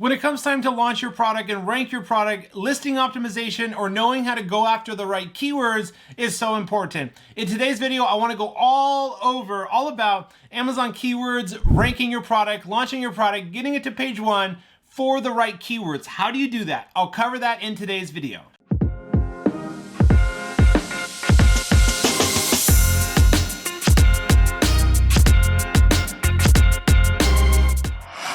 When it comes time to launch your product and rank your product, listing optimization or knowing how to go after the right keywords is so important. In today's video, I want to go all about Amazon keywords, ranking your product, launching your product, getting it to page 1 for the right keywords. How do you do that? I'll cover that in today's video.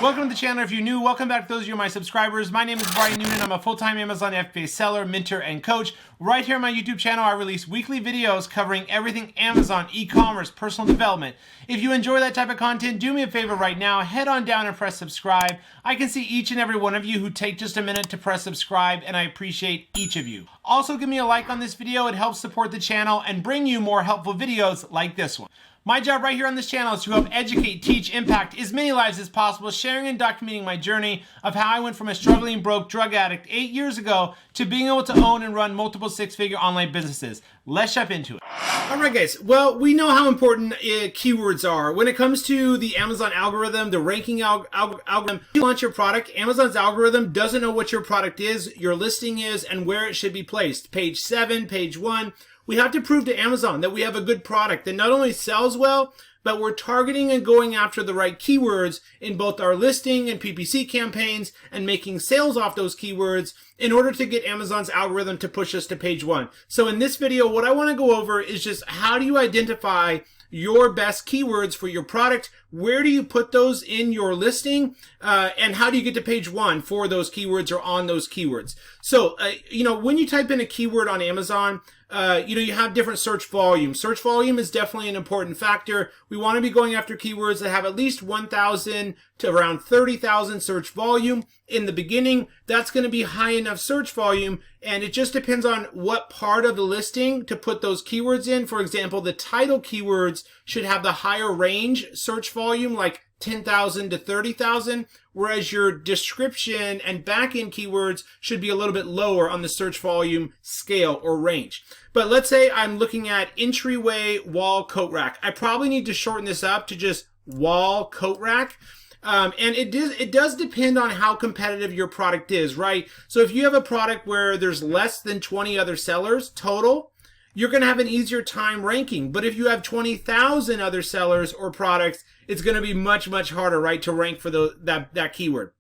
Welcome to the channel. If you're new, welcome back to those of you my subscribers. My name is Brian Noonan. I'm a full-time Amazon FBA seller, mentor, and coach. Right here on my YouTube channel, I release weekly videos covering everything Amazon, e-commerce, personal development. If you enjoy that type of content, do me a favor right now. Head on down and press subscribe. I can see each and every one of you who take just a minute to press subscribe, and I appreciate each of you. Also, give me a like on this video. It helps support the channel and bring you more helpful videos like this one. My job right here on this channel is to help educate, teach, impact as many lives as possible, sharing and documenting my journey of how I went from a struggling broke drug addict 8 years ago to being able to own and run multiple six-figure online businesses. Let's jump into it. All right, guys. Well, we know how important keywords are. When it comes to the Amazon algorithm, the ranking algorithm, you launch your product, Amazon's algorithm doesn't know what your product is, your listing is, and where it should be placed. Page 7, page 1. We have to prove to Amazon that we have a good product that not only sells well, but we're targeting and going after the right keywords in both our listing and PPC campaigns and making sales off those keywords in order to get Amazon's algorithm to push us to page 1. So in this video, what I want to go over is just how do you identify your best keywords for your product? Where do you put those in your listing? And how do you get to page 1 for those keywords or on those keywords? So, when you type in a keyword on Amazon, you have different search volume. Search volume is definitely an important factor. We want to be going after keywords that have at least 1,000 to around 30,000 search volume. In the beginning, that's going to be high enough search volume, and it just depends on what part of the listing to put those keywords in. For example, the title keywords should have the higher range search volume, like 10,000 to 30,000, whereas your description and back-end keywords should be a little bit lower on the search volume scale or range. But let's say I'm looking at entryway wall coat rack. I probably need to shorten this up to just wall coat rack. And it does depend on how competitive your product is, right? So if you have a product where there's less than 20 other sellers total, you're going to have an easier time ranking. But if you have 20,000 other sellers or products, it's going to be much, much harder, right, to rank for that keyword.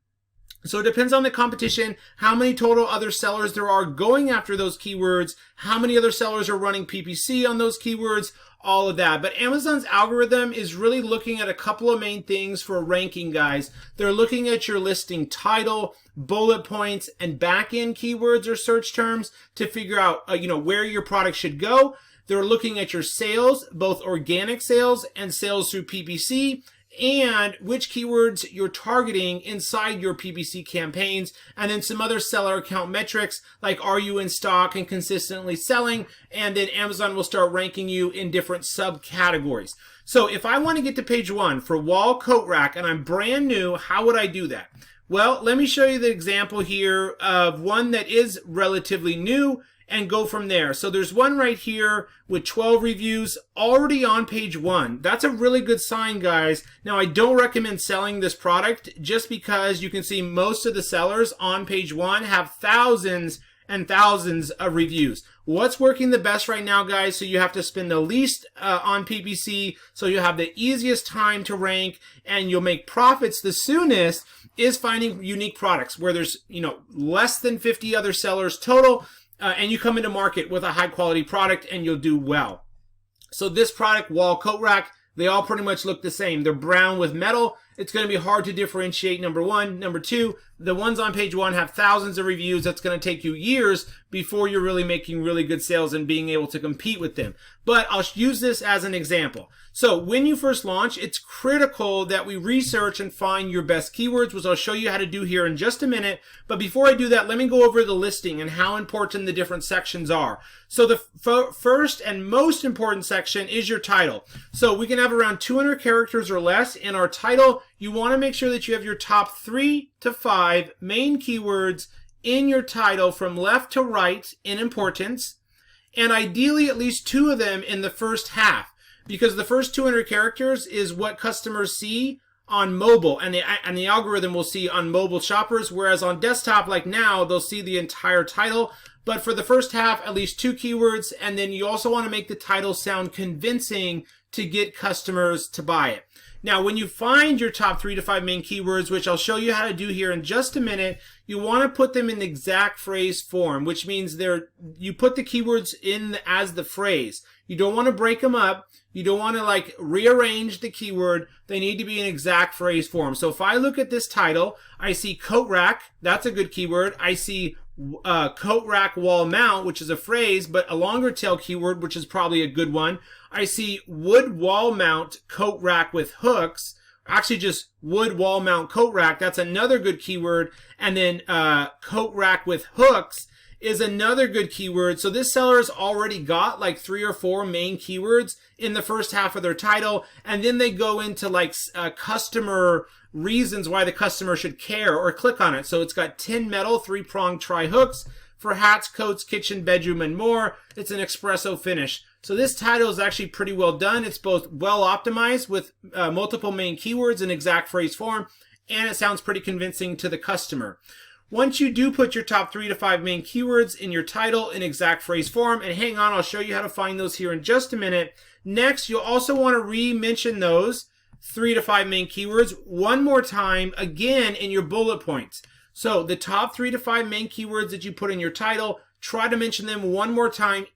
So it depends on the competition, how many total other sellers there are going after those keywords, how many other sellers are running PPC on those keywords, all of that. But Amazon's algorithm is really looking at a couple of main things for ranking, guys. They're looking at your listing title, bullet points, and back-end keywords or search terms to figure out, where your product should go. They're looking at your sales, both organic sales and sales through PPC, and which keywords you're targeting inside your PPC campaigns, and then some other seller account metrics like are you in stock and consistently selling, and then Amazon will start ranking you in different subcategories. So if I want to get to page 1 for wall coat rack and I'm brand new, how would I do that? Well, let me show you the example here of one that is relatively new and go from there. So there's one right here with 12 reviews already on page 1. That's a really good sign, guys. Now, I don't recommend selling this product just because you can see most of the sellers on page 1 have thousands and thousands of reviews. What's working the best right now, guys, so you have to spend the least on PPC, so you have the easiest time to rank and you'll make profits the soonest, is finding unique products where there's, less than 50 other sellers total, and you come into market with a high quality product and you'll do well. So this product, wall coat rack, they all pretty much look the same. They're brown with metal. It's going to be hard to differentiate, number 1. Number 2, the ones on page 1 have thousands of reviews. That's going to take you years before you're really making really good sales and being able to compete with them. But I'll use this as an example. So when you first launch, it's critical that we research and find your best keywords, which I'll show you how to do here in just a minute. But before I do that, let me go over the listing and how important the different sections are. So the first and most important section is your title. So we can have around 200 characters or less in our title. You want to make sure that you have your top 3 to 5 main keywords in your title from left to right in importance, and ideally at least 2 of them in the first half, because the first 200 characters is what customers see on mobile, and the algorithm will see on mobile shoppers, whereas on desktop, like now, they'll see the entire title. But for the first half, at least 2 keywords, and then you also want to make the title sound convincing to get customers to buy it. Now, when you find your top 3 to 5 main keywords, which I'll show you how to do here in just a minute, you want to put them in the exact phrase form, which means you put the keywords in as the phrase. You don't want to break them up. You don't want to like rearrange the keyword. They need to be in exact phrase form. So if I look at this title, I see coat rack. That's a good keyword. I see coat rack wall mount, which is a phrase, but a longer tail keyword, which is probably a good one. I see wood wall mount coat rack with hooks. Actually, just wood wall mount coat rack. That's another good keyword. And then coat rack with hooks is another good keyword. So this seller's already got like 3 or 4 main keywords in the first half of their title. And then they go into like customer reasons why the customer should care or click on it. So it's got tin metal, 3-pronged tri hooks for hats, coats, kitchen, bedroom, and more. It's an espresso finish. So this title is actually pretty well done. It's both well optimized with multiple main keywords in exact phrase form, and it sounds pretty convincing to the customer. Once you do put your top 3 to 5 main keywords in your title in exact phrase form, and hang on, I'll show you how to find those here in just a minute. Next, you'll also want to re-mention those 3 to 5 main keywords one more time, again in your bullet points. So the top 3 to 5 main keywords that you put in your title, try to mention them one more time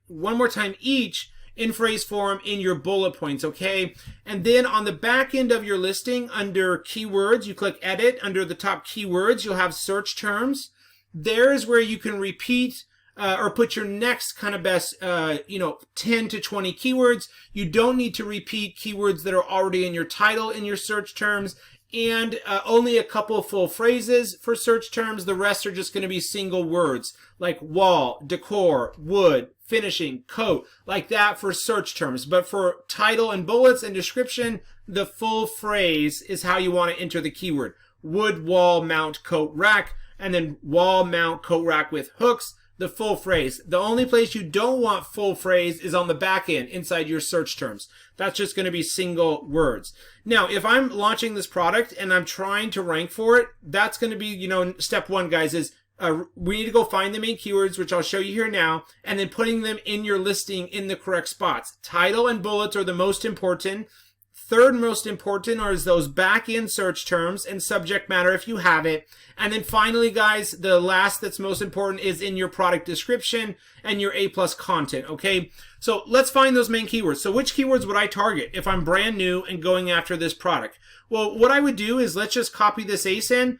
each in phrase form in your bullet points, okay? And then on the back end of your listing, under keywords, you click edit. Under the top keywords, you'll have search terms. There's where you can repeat or put your next kind of best, 10 to 20 keywords. You don't need to repeat keywords that are already in your title in your search terms. And only a couple full phrases for search terms. The rest are just going to be single words like wall, decor, wood, finishing, coat, like that for search terms. But for title and bullets and description, the full phrase is how you want to enter the keyword. Wood wall mount coat rack, and then wall mount coat rack with hooks, the full phrase. The only place you don't want full phrase is on the back end inside your search terms. That's just going to be single words. Now, if I'm launching this product and I'm trying to rank for it, that's going to be, step 1, guys, is we need to go find the main keywords, which I'll show you here now, and then putting them in your listing in the correct spots. Title and bullets are the most important. Third most important are those back-end search terms and subject matter if you have it. And then finally, guys, the last that's most important is in your product description and your A+ content, okay? So let's find those main keywords. So which keywords would I target if I'm brand new and going after this product? Well, what I would do is let's just copy this ASIN.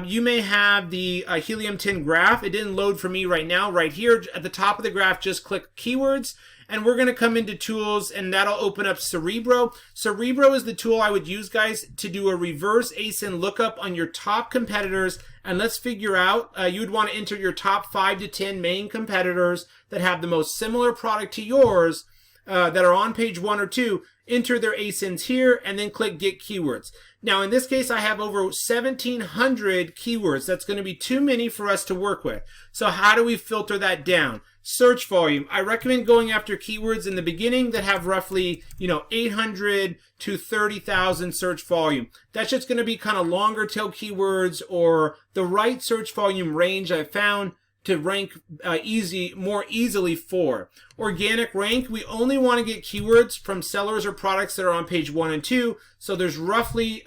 You may have the helium tin graph. It didn't load for me right now. Right here at the top of the graph, just click keywords. And we're going to come into tools, and that'll open up Cerebro. Cerebro is the tool I would use, guys, to do a reverse ASIN lookup on your top competitors. And let's figure out, you'd want to enter your top 5 to 10 main competitors that have the most similar product to yours that are on page 1 or 2. Enter their ASINs here, and then click Get Keywords. Now, in this case, I have over 1,700 keywords. That's going to be too many for us to work with. So how do we filter that down? Search volume. I recommend going after keywords in the beginning that have roughly, 800 to 30,000 search volume. That's just going to be kind of longer tail keywords or the right search volume range I've found to rank more easily for. Organic rank, we only want to get keywords from sellers or products that are on page 1 and 2. So there's roughly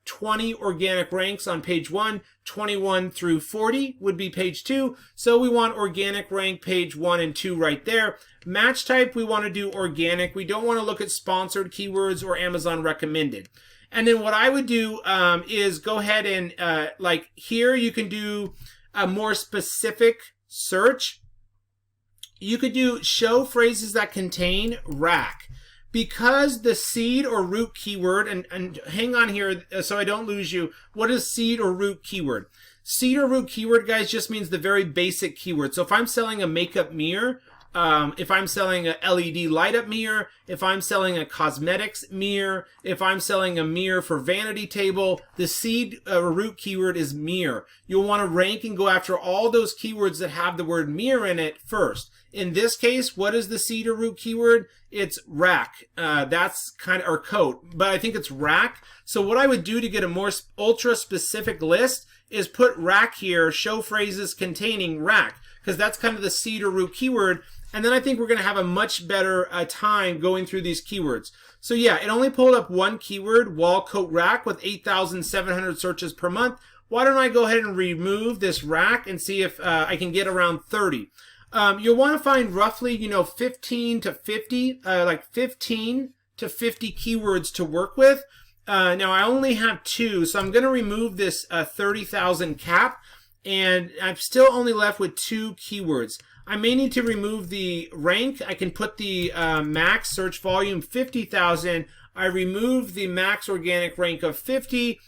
20 organic ranks on page 1, 21 through 40 would be page 2. So we want organic rank page 1 and 2 right there. Match type, we want to do organic. We don't want to look at sponsored keywords or Amazon recommended. And then what I would do is go ahead and like here you can do a more specific search. You could do show phrases that contain rack. Because the seed or root keyword, and hang on here so I don't lose you, what is seed or root keyword? Seed or root keyword, guys, just means the very basic keyword. So if I'm selling a makeup mirror, if I'm selling a LED light up mirror, if I'm selling a cosmetics mirror, if I'm selling a mirror for vanity table, the seed root keyword is mirror. You'll want to rank and go after all those keywords that have the word mirror in it first. In this case, what is the seed or root keyword? It's rack. That's kind of, or coat, but I think it's rack. So what I would do to get a more ultra specific list is put rack here, show phrases containing rack, because that's kind of the seed or root keyword. And then I think we're going to have a much better time going through these keywords. So yeah, it only pulled up one keyword, wall coat rack, with 8,700 searches per month. Why don't I go ahead and remove this rack and see if I can get around 30. You'll want to find roughly, 15 to 50, like 15 to 50 keywords to work with. Now I only have 2, so I'm going to remove this 30,000 cap, and I'm still only left with 2 keywords. I may need to remove the rank. I can put the max search volume 50,000. I remove the max organic rank of 50.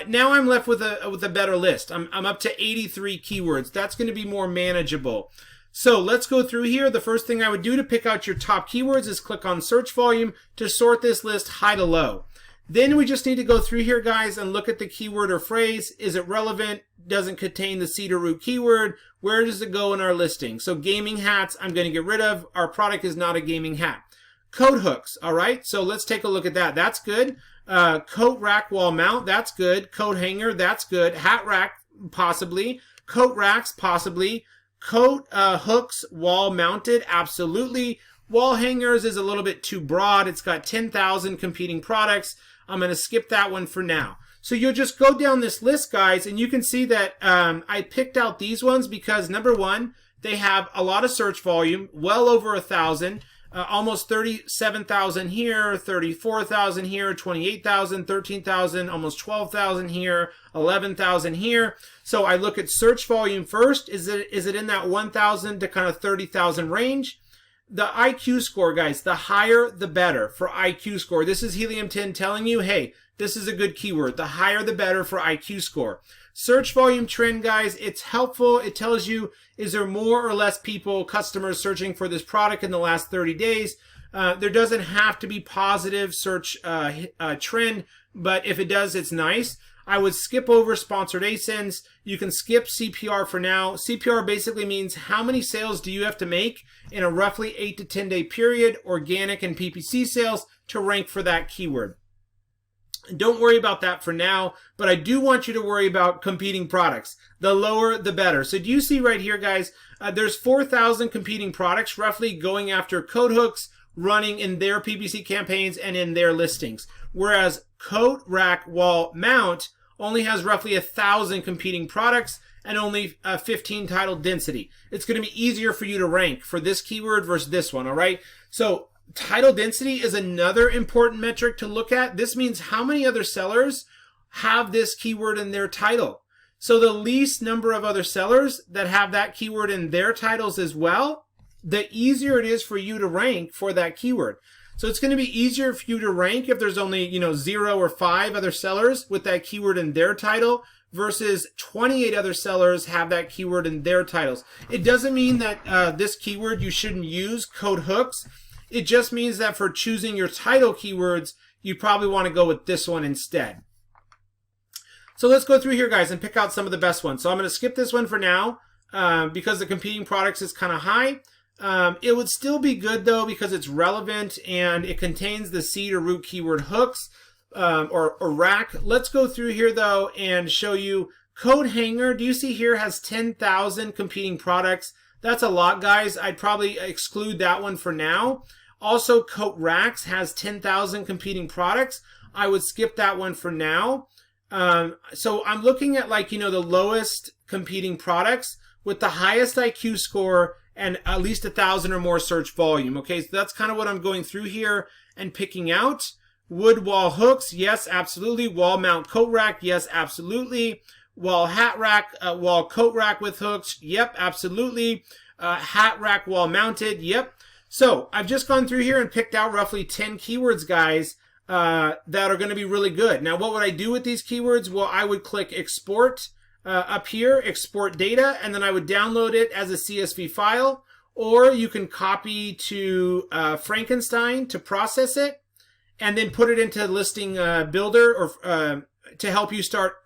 Now I'm left with a better list. I'm up to 83 keywords. That's going to be more manageable. So let's go through here. The first thing I would do to pick out your top keywords is click on search volume to sort this list high to low. Then we just need to go through here, guys, and look at the keyword or phrase. Is it relevant? Doesn't contain the seed or root keyword? Where does it go in our listing? So gaming hats, I'm going to get rid of. Our product is not a gaming hat. Coat hooks, all right? So let's take a look at that. That's good. Coat rack wall mount, that's good. Coat hanger, that's good. Hat rack, possibly. Coat racks, possibly. Coat hooks wall mounted, absolutely. Wall hangers is a little bit too broad. It's got 10,000 competing products. I'm going to skip that one for now. So you'll just go down this list, guys, and you can see that I picked out these ones because, number one, they have a lot of search volume, well over 1,000, almost 37,000 here, 34,000 here, 28,000, 13,000, almost 12,000 here, 11,000 here. So I look at search volume first. Is it in that 1,000 to kind of 30,000 range? The IQ score, guys, the higher the better for IQ score. This is Helium 10 telling you, hey, this is a good keyword. The higher the better for IQ score. Search volume trend, guys, it's helpful. It tells you, is there more or less people, customers searching for this product in the last 30 days? There doesn't have to be positive search trend, but if it does, it's nice. I would skip over sponsored ASINs. You can skip CPR for now. CPR basically means how many sales do you have to make in a roughly 8 to 10 day period, organic and PPC sales, to rank for that keyword. Don't worry about that for now, but I do want you to worry about competing products. The lower, the better. So do you see right here, guys, there's 4,000 competing products roughly going after coat hooks, running in their PPC campaigns and in their listings. Whereas coat rack wall mount only has roughly 1,000 competing products and only 15 title density. It's going to be easier for you to rank for this keyword versus this one, all right? So title density is another important metric to look at. This means how many other sellers have this keyword in their title. So the least number of other sellers that have that keyword in their titles as well, the easier it is for you to rank for that keyword. So it's going to be easier for you to rank if there's only, 0 or 5 other sellers with that keyword in their title versus 28 other sellers have that keyword in their titles. It doesn't mean that this keyword you shouldn't use coat hooks. It just means that for choosing your title keywords, you probably want to go with this one instead. So let's go through here, guys, and pick out some of the best ones. So I'm going to skip this one for now because the competing products is kind of high. It would still be good, though, because it's relevant and it contains the seed or root keyword hooks or rack. Let's go through here, though, and show you coat hanger. Do you see here has 10,000 competing products? That's a lot, guys. I'd probably exclude that one for now. Also, coat racks has 10,000 competing products. I would skip that one for now. So I'm looking at the lowest competing products with the highest IQ score and at least 1,000 or more search volume. Okay, so that's kind of what I'm going through here and picking out. Wood wall hooks, yes, absolutely. Wall mount coat rack, yes, absolutely. Wall hat rack, wall coat rack with hooks, yep, absolutely. Hat rack wall mounted, yep. So I've just gone through here and picked out roughly 10 keywords, guys, that are going to be really good. Now, what would I do with these keywords? Well, I would click export up here, export data, and then I would download it as a CSV file, or you can copy to Frankenstein to process it, and then put it into listing builder, or to help you start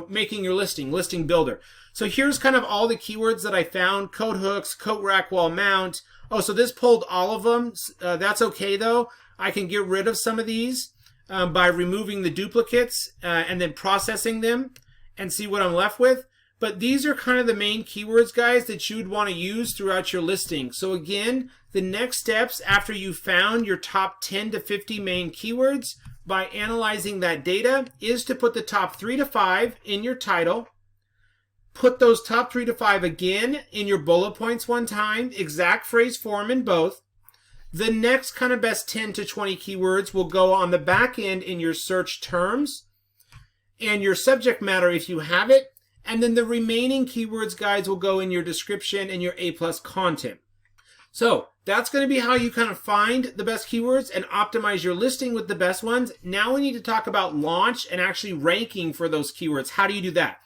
making your listing builder. So here's kind of all the keywords that I found: coat hooks, coat rack wall mount. Oh, so this pulled all of them. That's okay though. I can get rid of some of these by removing the duplicates and then processing them and see what I'm left with. But these are kind of the main keywords, guys, that you would want to use throughout your listing. So again, the next steps after you found your top 10 to 50 main keywords by analyzing that data is to put the top 3 to 5 in your title. Put those top 3 to 5 again in your bullet points one time, exact phrase form in both. The next kind of best 10 to 20 keywords will go on the back end in your search terms and your subject matter if you have it. And then the remaining keywords, guys, will go in your description and your A+ content. So that's going to be how you kind of find the best keywords and optimize your listing with the best ones. Now we need to talk about launch and actually ranking for those keywords. How do you do that?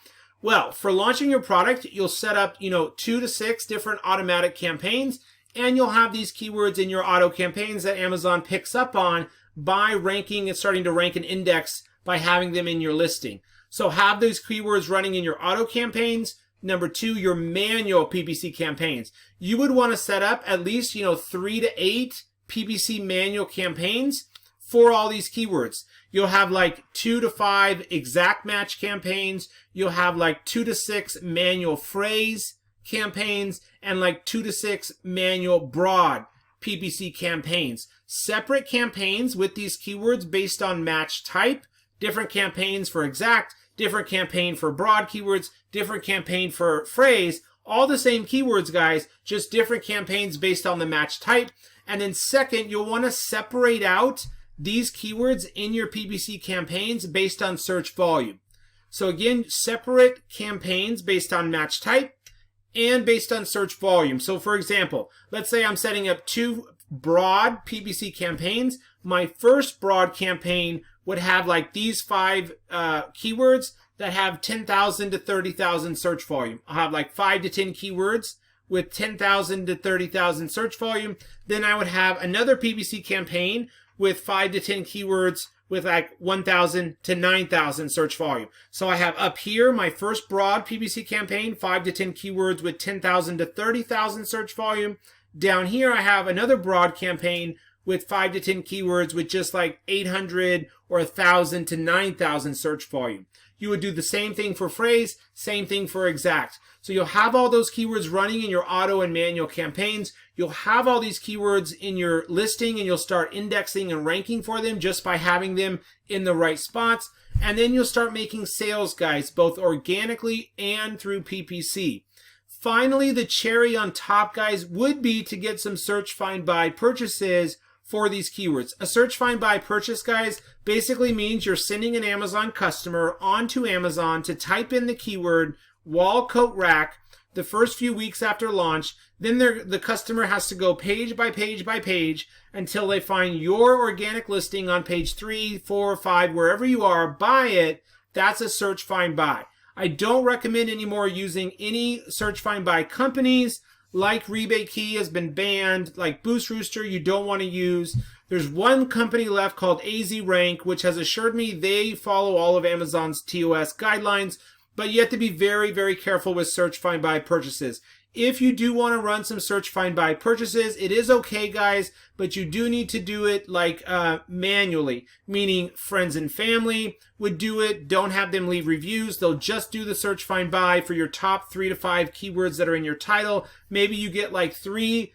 Well, for launching your product, you'll set up, 2 to 6 different automatic campaigns, and you'll have these keywords in your auto campaigns that Amazon picks up on by ranking and starting to rank and index by having them in your listing. So have those keywords running in your auto campaigns. Number 2, your manual PPC campaigns. You would want to set up at least, 3 to 8 PPC manual campaigns for all these keywords. You'll have like 2 to 5 exact match campaigns. You'll have like 2 to 6 manual phrase campaigns and like 2 to 6 manual broad PPC campaigns. Separate campaigns with these keywords based on match type. Different campaigns for exact, different campaign for broad keywords, different campaign for phrase. All the same keywords, guys, just different campaigns based on the match type. And then second, you'll want to separate out these keywords in your PPC campaigns based on search volume. So again, separate campaigns based on match type and based on search volume. So for example, let's say I'm setting up 2 broad PPC campaigns. My first broad campaign would have like these 5 keywords that have 10,000 to 30,000 search volume. I'll have like 5 to 10 keywords with 10,000 to 30,000 search volume. Then I would have another PPC campaign with 5 to 10 keywords with like 1,000 to 9,000 search volume. So I have up here my first broad PPC campaign, 5 to 10 keywords with 10,000 to 30,000 search volume. Down here I have another broad campaign with 5 to 10 keywords with just like 800 or 1,000 to 9,000 search volume. You would do the same thing for phrase, same thing for exact. So you'll have all those keywords running in your auto and manual campaigns. You'll have all these keywords in your listing and you'll start indexing and ranking for them just by having them in the right spots. And then you'll start making sales, guys, both organically and through PPC. Finally, the cherry on top, guys, would be to get some search, find, buy purchases for these keywords. A search, find, buy purchase, guys, basically means you're sending an Amazon customer onto Amazon to type in the keyword wall coat rack the first few weeks after launch. Then the customer has to go page by page by page until they find your organic listing on page 3, 4, 5, wherever you are, buy it. That's a search, find, buy. I don't recommend anymore using any search, find, buy companies. Like Rebate Key has been banned, like Boost Rooster you don't want to use. There's one company left called AZ Rank, which has assured me they follow all of Amazon's TOS guidelines, but you have to be very, very careful with search, find, buy purchases. If you do want to run some search, find, buy purchases, it is okay, guys, but you do need to do it like manually, meaning friends and family would do it. Don't have them leave reviews. They'll just do the search, find, buy for your top 3 to 5 keywords that are in your title. Maybe you get like 3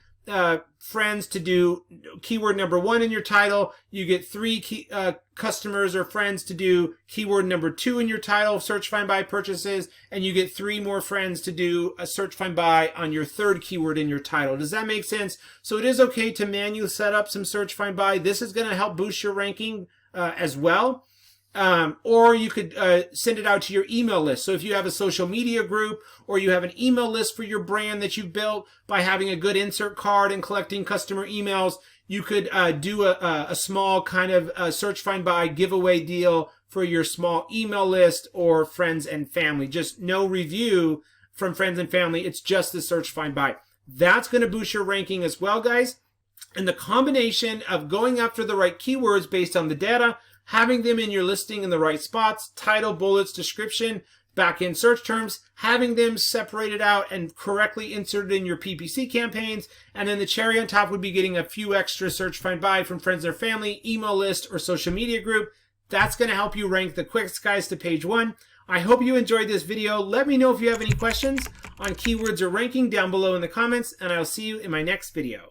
friends to do keyword number 1 in your title. You get 3 customers or friends to do keyword number 2 in your title, search, find, buy purchases, and you get 3 more friends to do a search, find, buy on your 3rd keyword in your title. Does that make sense? So it is okay to manually set up some search, find, buy. This is going to help boost your ranking as well. Or you could send it out to your email list. So if you have a social media group or you have an email list for your brand that you've built by having a good insert card and collecting customer emails, you could do a small kind of search, find, buy giveaway deal for your small email list or friends and family. Just no review from friends and family. It's just the search, find, buy. That's going to boost your ranking as well, guys. And the combination of going after the right keywords based on the data, having them in your listing in the right spots, title, bullets, description, back-end search terms, having them separated out and correctly inserted in your PPC campaigns, and then the cherry on top would be getting a few extra search find by from friends or family, email list, or social media group. That's going to help you rank the quickest, guys, to page 1. I hope you enjoyed this video. Let me know if you have any questions on keywords or ranking down below in the comments, and I'll see you in my next video.